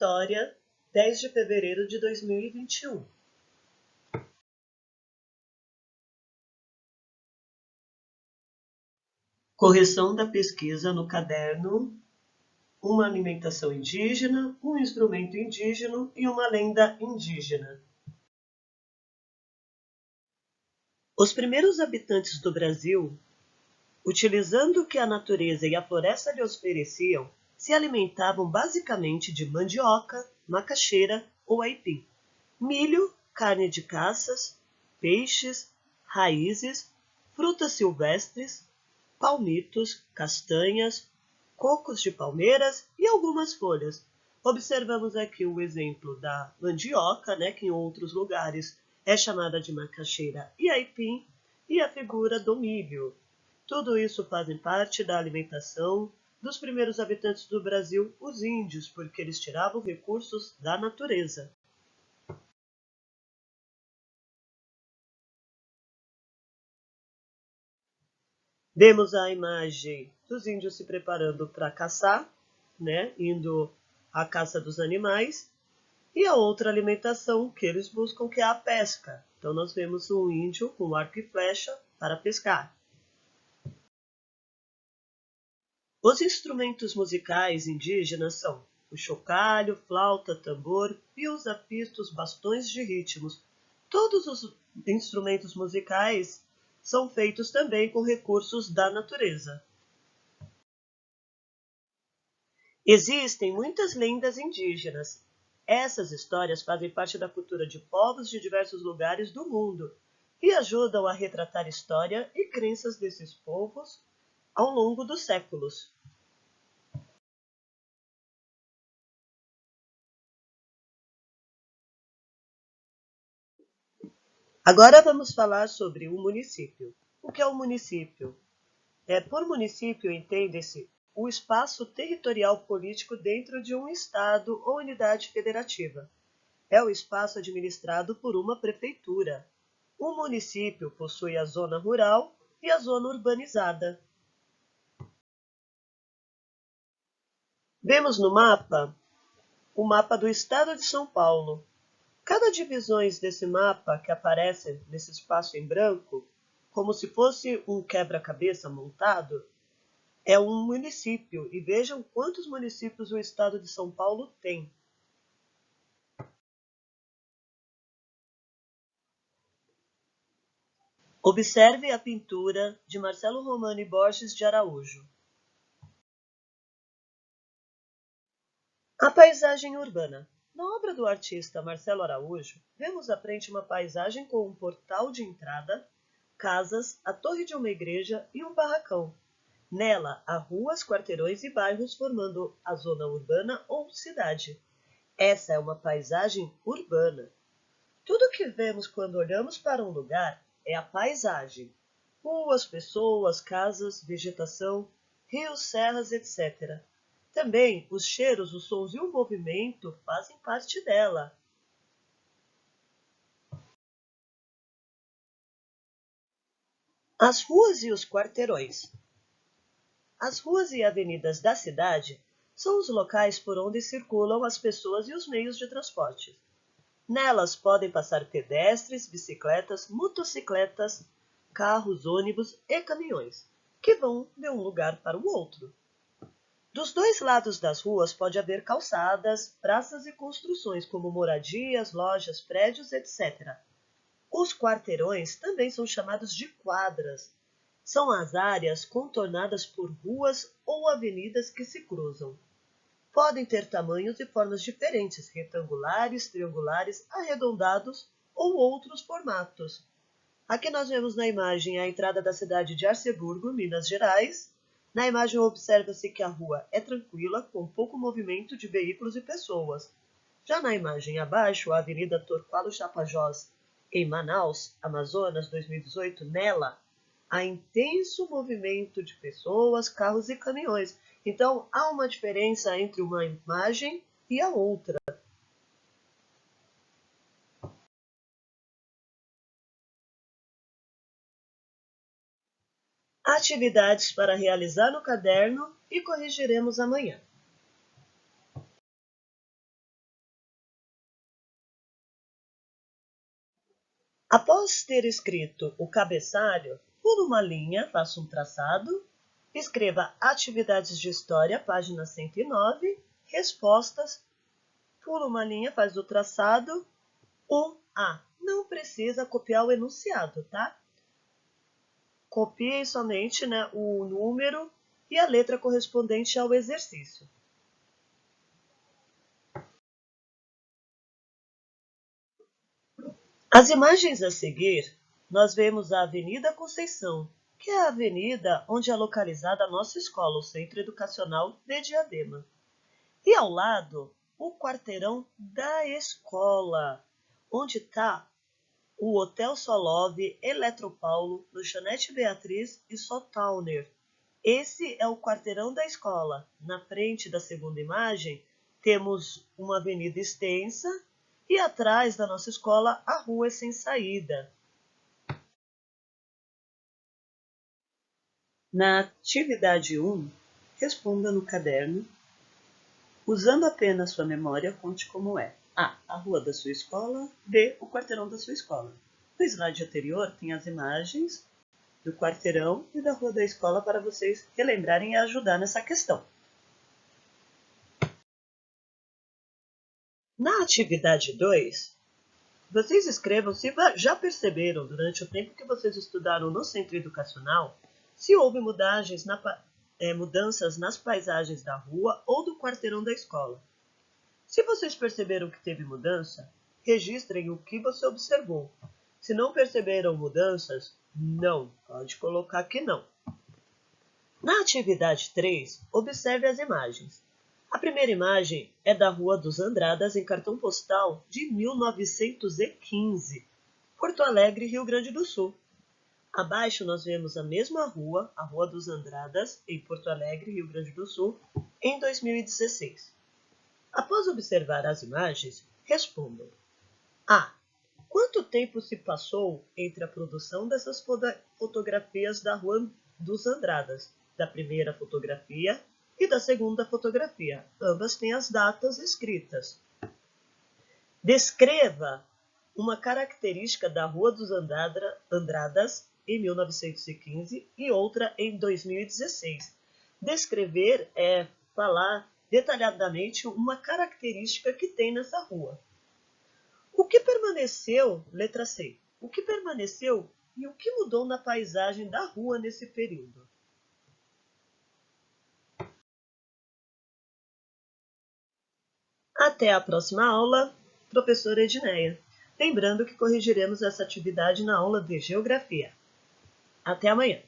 História, 10 de fevereiro de 2021. Correção da pesquisa no caderno: uma alimentação indígena, um instrumento indígena e uma lenda indígena. Os primeiros habitantes do Brasil, utilizando o que a natureza e a floresta lhe ofereciam, se alimentavam basicamente de mandioca, macaxeira ou aipim, milho, carne de caças, peixes, raízes, frutas silvestres, palmitos, castanhas, cocos de palmeiras e algumas folhas. Observamos aqui o exemplo da mandioca, que em outros lugares é chamada de macaxeira e aipim, e a figura do milho. Tudo isso fazem parte da alimentação dos primeiros habitantes do Brasil, os índios, porque eles tiravam recursos da natureza. Vemos a imagem dos índios se preparando para caçar, indo à caça dos animais, e a outra alimentação que eles buscam, que é a pesca. Então nós vemos um índio com arco e flecha para pescar. Os instrumentos musicais indígenas são o chocalho, flauta, tambor, pios, apistos, bastões de ritmos. Todos os instrumentos musicais são feitos também com recursos da natureza. Existem muitas lendas indígenas. Essas histórias fazem parte da cultura de povos de diversos lugares do mundo e ajudam a retratar história e crenças desses povos ao longo dos séculos. Agora vamos falar sobre o município. O que é o município? Por município entende-se o espaço territorial político dentro de um estado ou unidade federativa. É o espaço administrado por uma prefeitura. O município possui a zona rural e a zona urbanizada. Vemos no mapa o mapa do estado de São Paulo. Cada divisões desse mapa que aparece nesse espaço em branco, como se fosse um quebra-cabeça montado, é um município. E vejam quantos municípios o estado de São Paulo tem. Observe a pintura de Marcelo Romano e Borges de Araújo. A paisagem urbana. Na obra do artista Marcelo Araújo, vemos à frente uma paisagem com um portal de entrada, casas, a torre de uma igreja e um barracão. Nela, há ruas, quarteirões e bairros formando a zona urbana ou cidade. Essa é uma paisagem urbana. Tudo o que vemos quando olhamos para um lugar é a paisagem. Ruas, pessoas, casas, vegetação, rios, serras, etc. Também os cheiros, os sons e o movimento fazem parte dela. As ruas e os quarteirões. As ruas e avenidas da cidade são os locais por onde circulam as pessoas e os meios de transporte. Nelas podem passar pedestres, bicicletas, motocicletas, carros, ônibus e caminhões, que vão de um lugar para o outro. Dos dois lados das ruas pode haver calçadas, praças e construções como moradias, lojas, prédios, etc. Os quarteirões também são chamados de quadras. São as áreas contornadas por ruas ou avenidas que se cruzam. Podem ter tamanhos e formas diferentes, retangulares, triangulares, arredondados ou outros formatos. Aqui nós vemos na imagem a entrada da cidade de Arceburgo, Minas Gerais. Na imagem observa-se que a rua é tranquila, com pouco movimento de veículos e pessoas. Já na imagem abaixo, a Avenida Torquato Tapajós, em Manaus, Amazonas, 2018, nela há intenso movimento de pessoas, carros e caminhões. Então, há uma diferença entre uma imagem e a outra. Atividades para realizar no caderno e corrigiremos amanhã. Após ter escrito o cabeçalho, pule uma linha, faça um traçado, escreva Atividades de História, página 109, Respostas, pule uma linha, faz o traçado, 1A. Não precisa copiar o enunciado, tá? Copie somente, o número e a letra correspondente ao exercício. As imagens a seguir, nós vemos a Avenida Conceição, que é a avenida onde é localizada a nossa escola, o Centro Educacional de Diadema. E ao lado, o quarteirão da escola, onde está o Hotel Solov, Eletropaulo, Lanchonete Beatriz e Sotauner. Esse é o quarteirão da escola. Na frente da segunda imagem, temos uma avenida extensa e atrás da nossa escola, a rua é sem saída. Na atividade 1, responda no caderno, usando apenas sua memória, conte como é. A. A rua da sua escola. B. O quarteirão da sua escola. No slide anterior tem as imagens do quarteirão e da rua da escola para vocês relembrarem e ajudar nessa questão. Na atividade 2, vocês escrevam se já perceberam durante o tempo que vocês estudaram no centro educacional se houve mudanças nas paisagens da rua ou do quarteirão da escola. Se vocês perceberam que teve mudança, registrem o que você observou. Se não perceberam mudanças, não, pode colocar que não. Na atividade 3, observe as imagens. A primeira imagem é da Rua dos Andradas em cartão postal de 1915, Porto Alegre, Rio Grande do Sul. Abaixo nós vemos a mesma rua, a Rua dos Andradas, em Porto Alegre, Rio Grande do Sul, em 2016. Após observar as imagens, respondam. A. Quanto tempo se passou entre a produção dessas fotografias da Rua dos Andradas, da primeira fotografia e da segunda fotografia? Ambas têm as datas escritas. Descreva uma característica da Rua dos Andradas em 1915 e outra em 2016. Descrever é falar detalhadamente uma característica que tem nessa rua. O que permaneceu, letra C, o que permaneceu e o que mudou na paisagem da rua nesse período? Até a próxima aula, professora Edneia. Lembrando que corrigiremos essa atividade na aula de Geografia. Até amanhã!